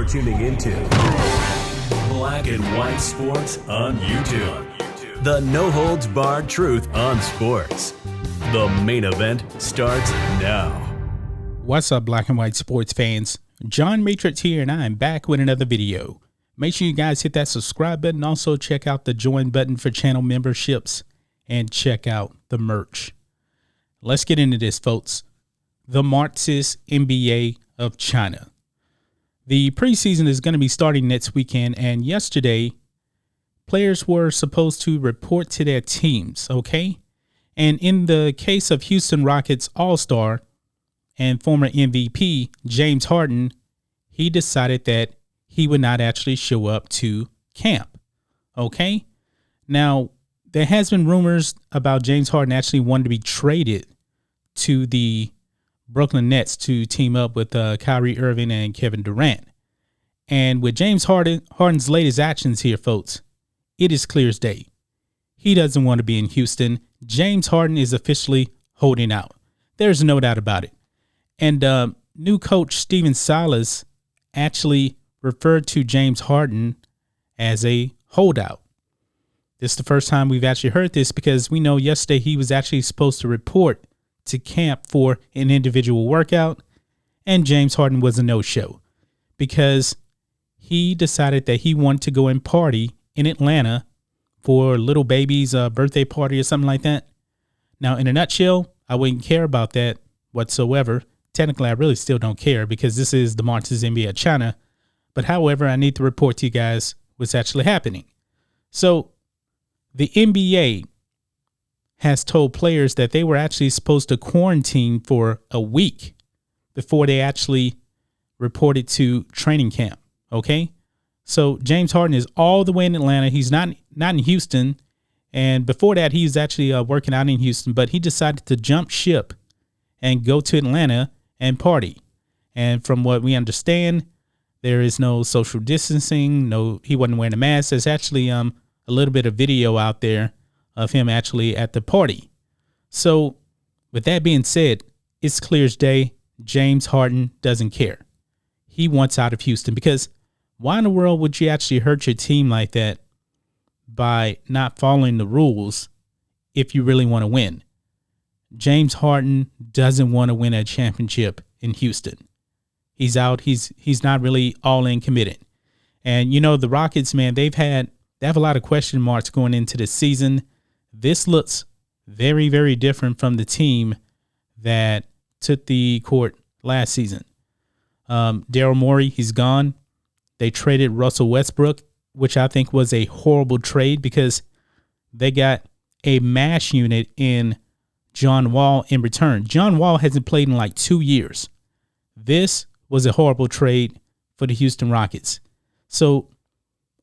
You're tuning into Black and White Sports on YouTube. The no-holds barred truth on sports. The main event starts now. What's up, Black and White sports fans? John Matrix here, and I'm back with another video. Make sure you guys hit that subscribe button. Also, check out the join button for channel memberships and check out the merch. Let's get into this, folks. The Marxist NBA of China. The preseason is going to be starting next weekend, and yesterday, players were supposed to report to their teams, okay? And in the case of Houston Rockets All-Star and former MVP James Harden, he decided that he would not actually show up to camp, okay? Now, there has been rumors about James Harden actually wanting to be traded to the Brooklyn Nets to team up with Kyrie Irving and Kevin Durant. And with James Harden's latest actions here, folks, it is clear as day. He doesn't want to be in Houston. James Harden is officially holding out. There's no doubt about it. And new coach Stephen Silas actually referred to James Harden as a holdout. This is the first time we've actually heard this, because we know yesterday he was actually supposed to report to camp for an individual workout, and James Harden was a no-show because he decided that he wanted to go and party in Atlanta for little baby's birthday party or something like that. Now, in a nutshell, I wouldn't care about that whatsoever. Technically, I really still don't care because this is the Marxist NBA of China. But however, I need to report to you guys what's actually happening. So the NBA has told players that they were actually supposed to quarantine for a week before they actually reported to training camp. Okay. So James Harden is all the way in Atlanta. He's not in Houston. And before that, he was actually working out in Houston, but he decided to jump ship and go to Atlanta and party. And from what we understand, there is no social distancing. No, he wasn't wearing a mask. There's actually a little bit of video out there of him actually at the party. So with that being said, it's clear as day, James Harden doesn't care. He wants out of Houston, because why in the world would you actually hurt your team like that by not following the rules if you really want to win? James Harden doesn't want to win a championship in Houston. He's out. He's not really all in committed. And, you know, the Rockets, man, they have a lot of question marks going into the season. This looks very, very different from the team that took the court last season. Daryl Morey, he's gone. They traded Russell Westbrook, which I think was a horrible trade because they got a mash unit in John Wall in return. John Wall hasn't played in like 2 years. This was a horrible trade for the Houston Rockets. So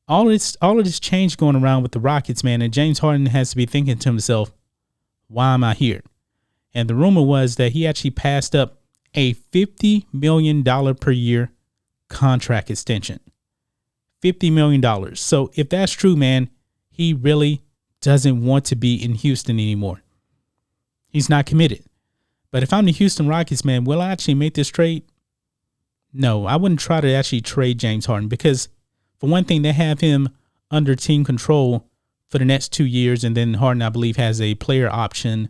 all of this change going around with the Rockets, man, and James Harden has to be thinking to himself, why am I here? And the rumor was that he actually passed up a $50 million per year contract extension. $50 million. So if that's true, man, he really doesn't want to be in Houston anymore. He's not committed. But if I'm the Houston Rockets, man, will I actually make this trade? No, I wouldn't try to actually trade James Harden, because for one thing, they have him under team control for the next 2 years. And then Harden, I believe, has a player option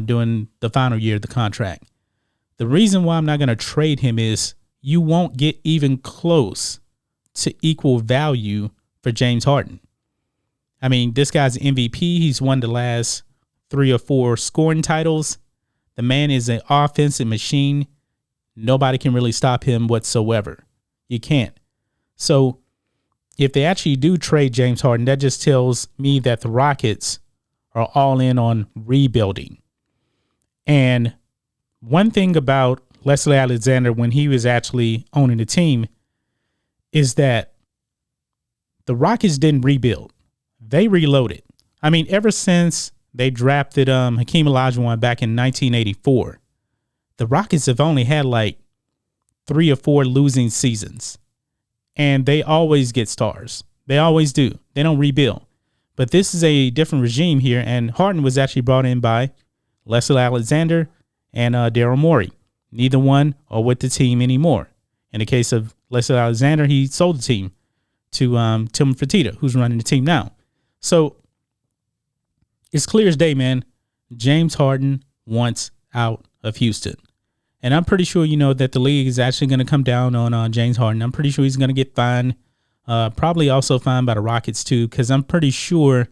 during the final year of the contract. The reason why I'm not going to trade him is you won't get even close to equal value for James Harden. I mean, this guy's an MVP. He's won the last 3 or 4 scoring titles. The man is an offensive machine. Nobody can really stop him whatsoever. You can't. So if they actually do trade James Harden, that just tells me that the Rockets are all in on rebuilding. And one thing about Leslie Alexander when he was actually owning the team is that the Rockets didn't rebuild. They reloaded. I mean, ever since they drafted Hakeem Olajuwon back in 1984, the Rockets have only had like 3 or 4 losing seasons. And they always get stars. They always do. They don't rebuild. But this is a different regime here. And Harden was actually brought in by Leslie Alexander and Daryl Morey. Neither one are with the team anymore. In the case of Leslie Alexander, he sold the team to Tim Fertitta, who's running the team now. So it's clear as day, man. James Harden wants out of Houston. And I'm pretty sure, that the league is actually going to come down on James Harden. I'm pretty sure he's going to get fined. Probably also fined by the Rockets too, because I'm pretty sure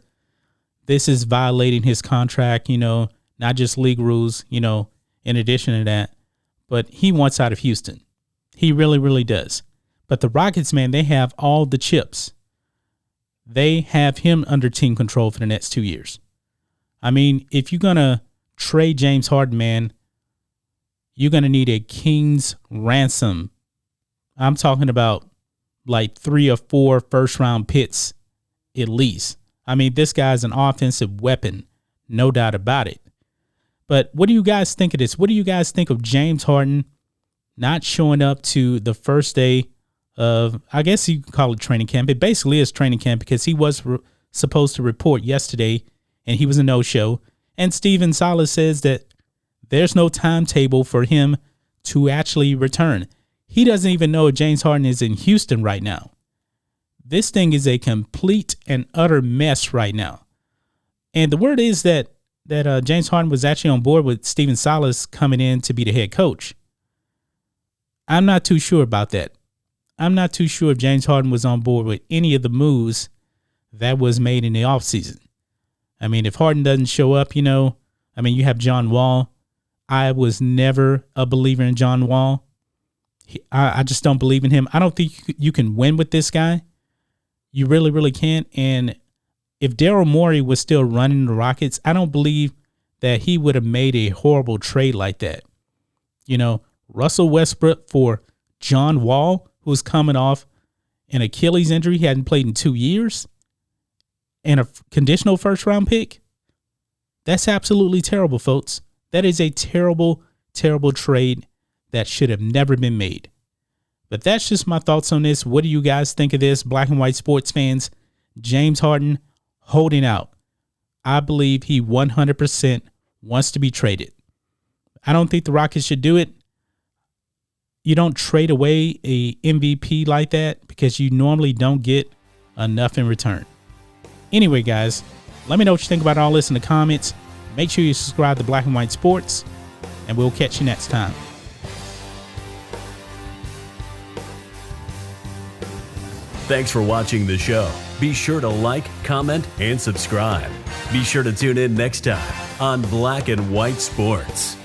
this is violating his contract, not just league rules, in addition to that. But he wants out of Houston. He really, really does. But the Rockets, man, they have all the chips. They have him under team control for the next 2 years. I mean, if you're going to trade James Harden, man, you're going to need a king's ransom. I'm talking about like 3 or 4 first-round picks at least. I mean, this guy's an offensive weapon, no doubt about it. But what do you guys think of this? What do you guys think of James Harden not showing up to the first day of, I guess you could call it training camp. It basically is training camp because he was supposed to report yesterday and he was a no-show. And Steven Silas says that there's no timetable for him to actually return. He doesn't even know if James Harden is in Houston right now. This thing is a complete and utter mess right now. And the word is that James Harden was actually on board with Steven Silas coming in to be the head coach. I'm not too sure about that. I'm not too sure if James Harden was on board with any of the moves that was made in the offseason. I mean, if Harden doesn't show up, you have John Wall. I was never a believer in John Wall. I just don't believe in him. I don't think you can win with this guy. You really, really can't. And if Daryl Morey was still running the Rockets, I don't believe that he would have made a horrible trade like that. Russell Westbrook for John Wall, who's coming off an Achilles injury, he hadn't played in 2 years, and a conditional first-round pick. That's absolutely terrible, folks. That is a terrible, terrible trade that should have never been made. But that's just my thoughts on this. What do you guys think of this, black and white sports fans? James Harden holding out. I believe he 100% wants to be traded. I don't think the Rockets should do it. You don't trade away a MVP like that because you normally don't get enough in return. Anyway, guys, let me know what you think about all this in the comments. Make sure you subscribe to Black and White Sports, and we'll catch you next time. Thanks for watching the show. Be sure to like, comment, and subscribe. Be sure to tune in next time on Black and White Sports.